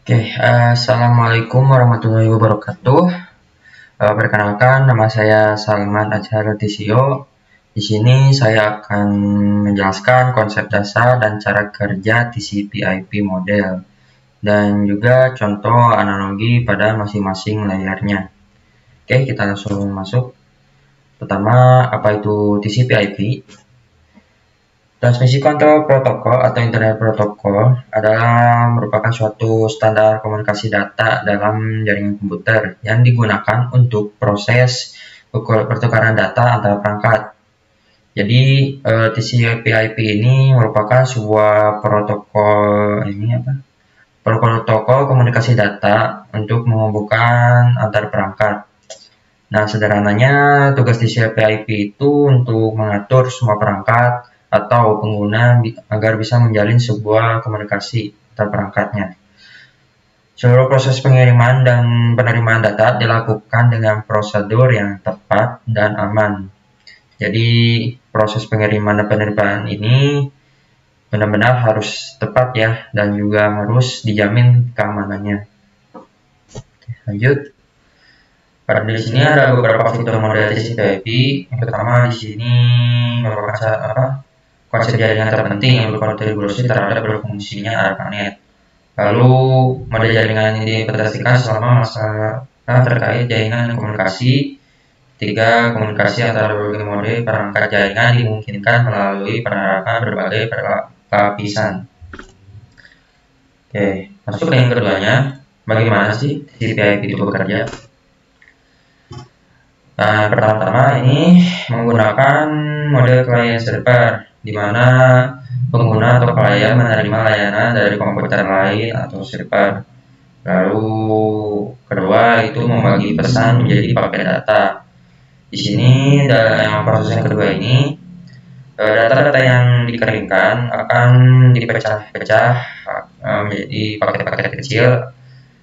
Assalamualaikum warahmatullahi wabarakatuh. Perkenalkan, nama saya Salman Azhar Tisio. Di sini saya akan menjelaskan konsep dasar dan cara kerja TCP/IP model, dan juga contoh analogi pada masing-masing layarnya. Kita langsung masuk. Pertama, apa itu TCP/IP? Transmisi kontrol protokol atau Internet Protocol adalah merupakan suatu standar komunikasi data dalam jaringan komputer yang digunakan untuk proses pertukaran data antar perangkat. Jadi TCP/IP ini merupakan sebuah protokol komunikasi data untuk menghubungkan antar perangkat. Nah, sederhananya tugas TCP/IP itu untuk mengatur semua perangkat atau pengguna agar bisa menjalin sebuah komunikasi antar perangkatnya. Seluruh proses pengiriman dan penerimaan data dilakukan dengan prosedur yang tepat dan aman. Jadi, proses pengiriman dan penerimaan ini benar-benar harus tepat ya, dan juga harus dijamin keamanannya. Lanjut. Pada di sini ada beberapa fitur model TCP/IP. Yang pertama di sini merupakan konsep jaringan terpenting yang berkontribusi terhadap berfungsinya ARPANET. Lalu model jaringan ini diimplementasikan selama masa terkait jaringan dan komunikasi. Tiga, komunikasi antara berbagai mode perangkat jaringan dimungkinkan melalui penerapan berbagai lapisan. Masuk ke yang keduanya. Bagaimana sih TCP/IP itu bekerja? Nah, pertama-tama ini menggunakan mode client server, di mana pengguna atau klien menerima layanan dari komputer lain atau server. Lalu kedua itu membagi pesan menjadi paket data. Di sini dalam proses yang kedua ini data-data yang dikeringkan akan dipecah-pecah menjadi paket-paket kecil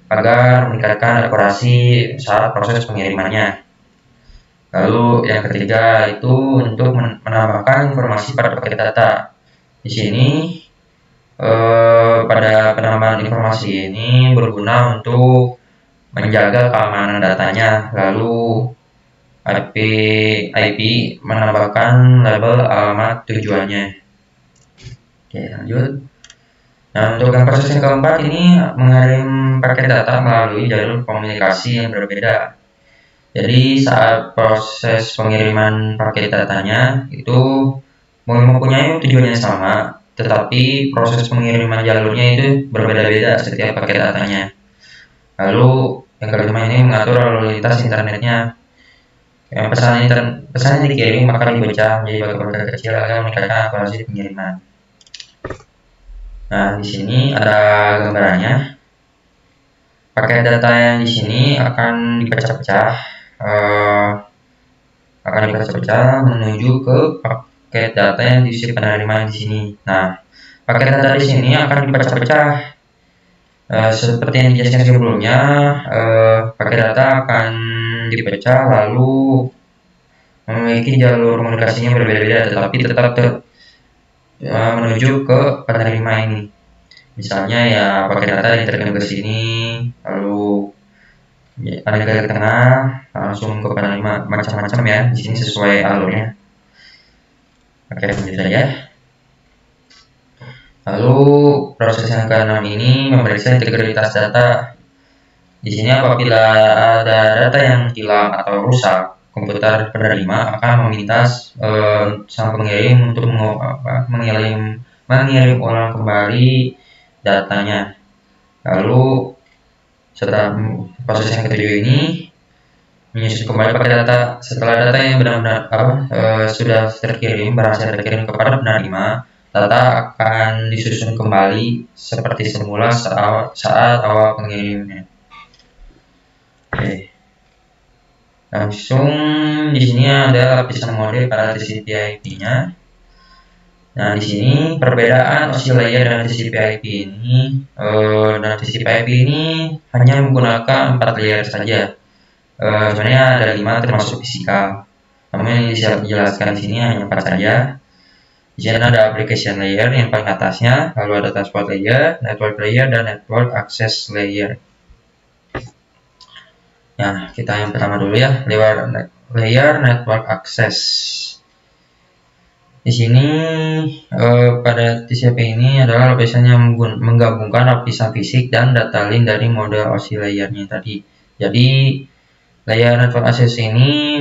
agar meningkatkan akurasi saat proses pengirimannya. Lalu yang ketiga itu untuk menambahkan informasi pada paket data. Di sini pada penambahan informasi ini berguna untuk menjaga keamanan datanya. Lalu IP menambahkan label alamat tujuannya. Lanjut. Nah, untuk yang proses yang keempat ini mengirim paket data melalui jalur komunikasi yang berbeda. Jadi saat proses pengiriman paket datanya itu mempunyai tujuan yang sama, tetapi proses pengiriman jalurnya itu berbeda-beda setiap paket datanya. Lalu yang kelima ini mengatur lalu lintas internetnya. Yang pesan yang dikirim akan dibaca menjadi bagian kecil agar meningkatkan akurasi pengiriman. Nah, di sini ada gambarannya. Paket data yang di sini akan dipecah-pecah menuju ke paket data yang diisi penerimaan di sini. Nah, paket data di sini akan dipecah-pecah seperti yang dijelaskan sebelumnya. Paket data akan dipecah lalu memiliki jalur komunikasinya berbeda-beda, tetapi tetap menuju ke penerima ini. Misalnya ya paket data diterima ke sini, lalu ada ke tengah, langsung ke penerima, macam-macam ya. Di sini sesuai alurnya. Lanjut saja. Lalu proses yang keenam ini memeriksa integritas data. Di sini apabila ada data yang hilang atau rusak, komputer penerima akan meminta sang pengirim untuk mengirim ulang kembali datanya. Lalu setelah proses yang ketujuh ini menyusun kembali paket data. Setelah data yang benar-benar sudah berhasil terkirim kepada penerima, data akan disusun kembali seperti semula saat awal pengirimnya. Langsung di sini ada lapisan mode pada TCP/IP-nya. Nah, di sini perbedaan OSI layer dan TCP/IP ini, hanya menggunakan 4 layer saja. Sebenarnya ada 5 termasuk fisikal. Namun yang dijelaskan di sini hanya 4 saja. Di Di sini ada application layer yang paling atasnya, lalu ada transport layer, network layer, dan network access layer. Nah, kita yang pertama dulu ya, layer network access. Di sini pada TCP ini adalah lapisan yang menggabungkan lapisan fisik dan data link dari mode OSI layernya tadi. Jadi layer network access ini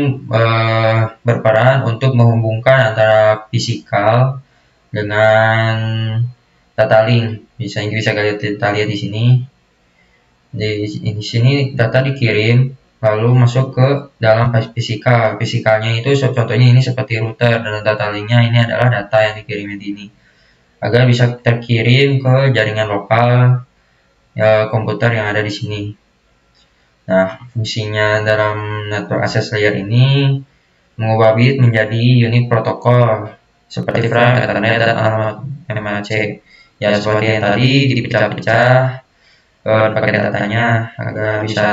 berperan untuk menghubungkan antara fisikal dengan data link. Bisa kita lihat di sini. Di sini data dikirim lalu masuk ke dalam fisikal. Fisikalnya itu contohnya ini seperti router, dan data linknya ini adalah data yang dikirimnya di ini agar bisa terkirim ke jaringan lokal komputer yang ada di sini. Nah, fungsinya dalam network access layer ini mengubah bit menjadi unit protokol seperti frame, ethernet, dan alamat MAC. Ya, seperti yang tadi dipecah-pecah pakai datanya agar bisa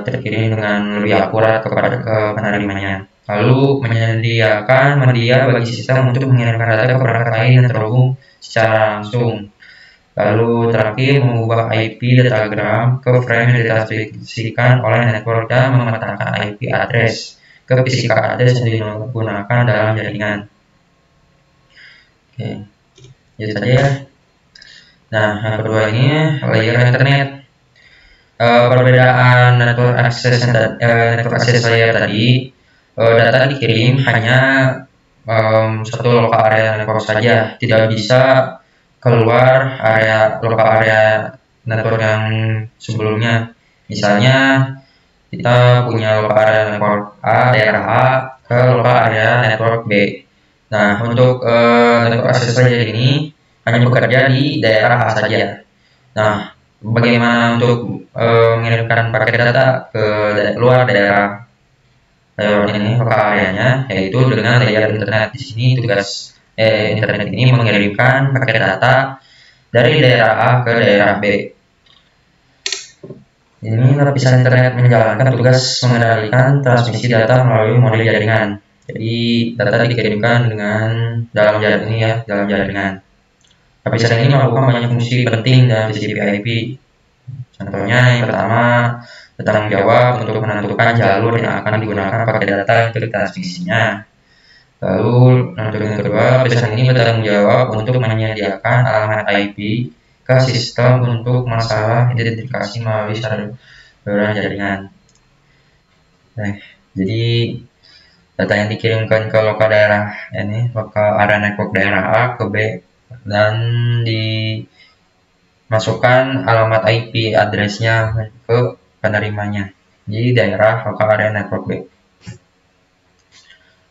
terkirim dengan lebih akurat kepada penerimanya. Lalu menyediakan media bagi sistem untuk mengirimkan data ke perangkat lain yang terhubung secara langsung. Lalu terakhir mengubah IP datagram ke frame yang ditransmisikan oleh network dan memetakan IP address ke physical address yang digunakan dalam jaringan. Oke, itu saja ya. Nah, yang kedua ini layer internet. Perbedaan network access layer tadi, data dikirim hanya satu lokal area network saja, tidak bisa keluar lokal area network yang sebelumnya. Misalnya kita punya lokal area network A, daerah A, ke lokal area network B. Nah, untuk network access layer ini hanya bekerja di daerah A saja. Nah, bagaimana untuk mengirimkan paket data ke luar daerah ini lokal areanya, yaitu dengan layer internet. Di sini tugas internet ini mengirimkan paket data dari daerah A ke daerah B. Ini lapisan internet menjalankan tugas mengendalikan transmisi data melalui mode jaringan. Jadi data dikirimkan dengan dalam jaringan. Lapisan ini melakukan banyak fungsi penting dalam TCP/IP. Contohnya yang pertama, bertanggung jawab untuk menentukan jalur yang akan digunakan pakai data untuk transmisinya. Lalu untuk yang kedua, lapisan ini bertanggung jawab untuk menyediakan alamat IP ke sistem untuk masalah identifikasi melalui saluran jaringan. Nah, jadi data yang dikirimkan ke lokal area network daerah A ke B, dan dimasukkan alamat IP addressnya ke penerimanya di daerah lokal area network B.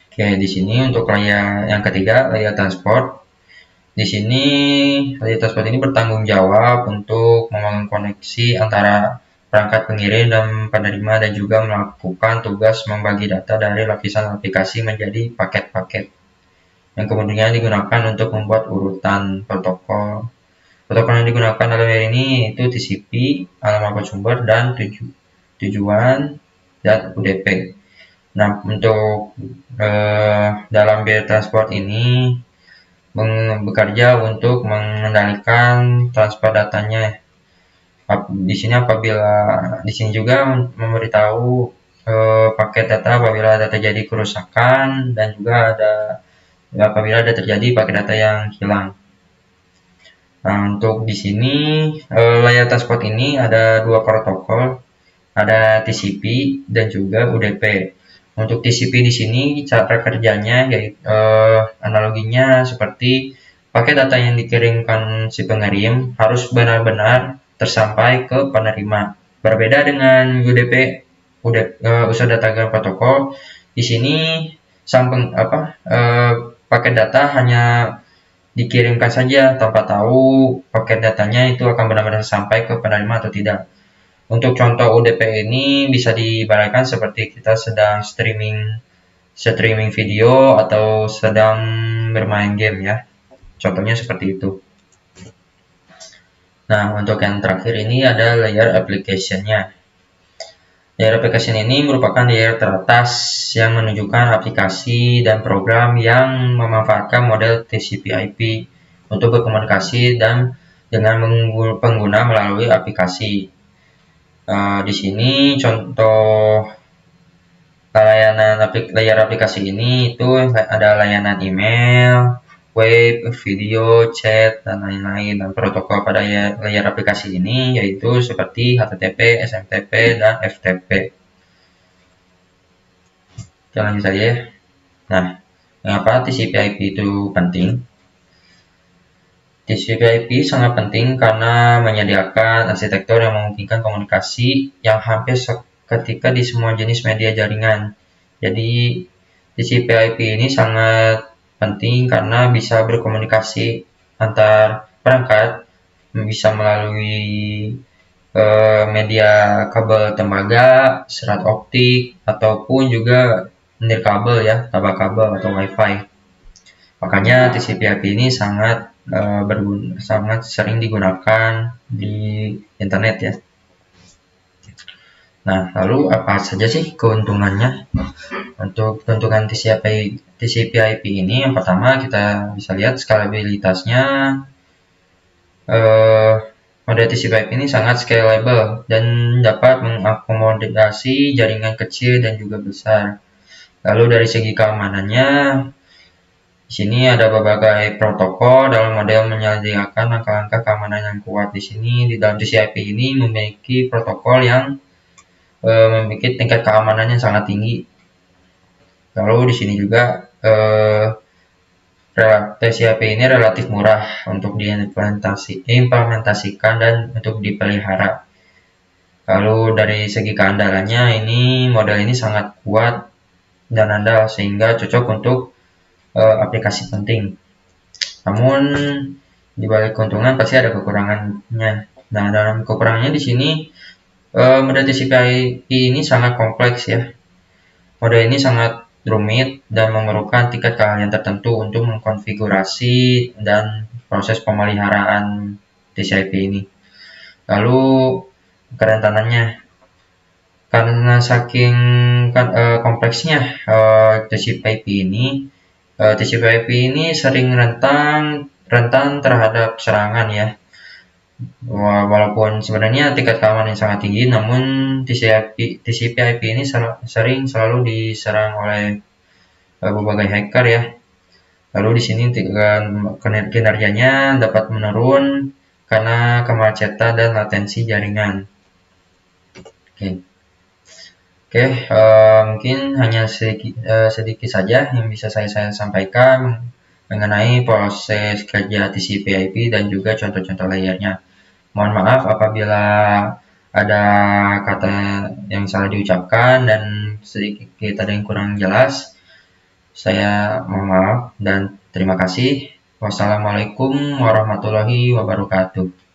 Oke, di sini untuk layer yang ketiga, layer transport. Di sini layer transport ini bertanggung jawab untuk membangun koneksi antara perangkat pengirim dan penerima, dan juga melakukan tugas membagi data dari lapisan aplikasi menjadi paket-paket yang kemudian digunakan untuk membuat urutan protokol. Protokol yang digunakan dalam layer ini itu TCP, alamat sumber, dan tujuan, dan UDP. Nah, untuk dalam biaya transport ini bekerja untuk mengendalikan transfer datanya. Di sini juga memberitahu paket data apabila ada terjadi kerusakan, dan juga apabila ada terjadi paket data yang hilang. Nah, untuk di sini layer transport ini ada dua protokol, ada TCP dan juga UDP. Untuk TCP di sini cara kerjanya yaitu analoginya seperti paket data yang dikirimkan si pengirim harus benar-benar tersampai ke penerima. Berbeda dengan UDP, user datagram protokol. Di sini paket data hanya dikirimkan saja tanpa tahu paket datanya itu akan benar-benar sampai ke penerima atau tidak. Untuk contoh UDP ini bisa diibaratkan seperti kita sedang streaming video atau sedang bermain game ya. Contohnya seperti itu. Nah, untuk yang terakhir ini ada layer application-nya. Layer application ini merupakan layer teratas yang menunjukkan aplikasi dan program yang memanfaatkan model TCP/IP untuk berkomunikasi dan dengan pengguna melalui aplikasi. Di sini contoh layer aplikasi ini itu ada layanan email, web, video, chat, dan lain-lain. Dan protokol pada layar aplikasi ini yaitu seperti HTTP, SMTP, dan FTP. Kita lanjut saja ya. Nah, mengapa TCP/IP itu penting? TCP/IP sangat penting karena menyediakan arsitektur yang memungkinkan komunikasi yang hampir seketika di semua jenis media jaringan. Jadi, TCP/IP ini sangat penting karena bisa berkomunikasi antar perangkat, bisa melalui media kabel tembaga, serat optik, ataupun juga nirkabel ya, tabak kabel atau WiFi. Makanya TCP/IP ini sangat sering digunakan di internet ya. Nah, lalu apa saja sih keuntungannya? Untuk keuntungan TCP/IP ini, yang pertama kita bisa lihat skalabilitasnya. Model TCP/IP ini sangat scalable dan dapat mengakomodasi jaringan kecil dan juga besar. Lalu dari segi keamanannya, di sini ada berbagai protokol dalam model menyediakan langkah-langkah keamanan yang kuat. Di sini di dalam TCP/IP ini memiliki protokol yang memiliki tingkat keamanan yang sangat tinggi. Lalu di sini juga TCP ini relatif murah untuk diimplementasikan dan untuk dipelihara. Lalu dari segi keandalannya ini model ini sangat kuat dan andal sehingga cocok untuk aplikasi penting. Namun di balik keuntungan pasti ada kekurangannya. Nah, dalam kekurangannya di sini model TCP/IP ini sangat kompleks ya. Model ini sangat rumit dan memerlukan tingkat keahlian tertentu untuk mengkonfigurasi dan proses pemeliharaan TCP ini. Lalu kerentanannya, karena saking kompleksnya TCP/IP ini sering rentan terhadap serangan ya. Walaupun sebenarnya tingkat keamanan yang sangat tinggi, namun TCP/IP ini selalu diserang oleh berbagai hacker ya. Lalu di sini kinerjanya dapat menurun karena kemacetan dan latensi jaringan. Oke, mungkin hanya sedikit saja yang bisa saya sampaikan mengenai proses kerja TCP/IP dan juga contoh-contoh layarnya. Mohon maaf apabila ada kata yang salah diucapkan dan sedikit ada yang kurang jelas. Saya mohon maaf dan terima kasih. Wassalamualaikum warahmatullahi wabarakatuh.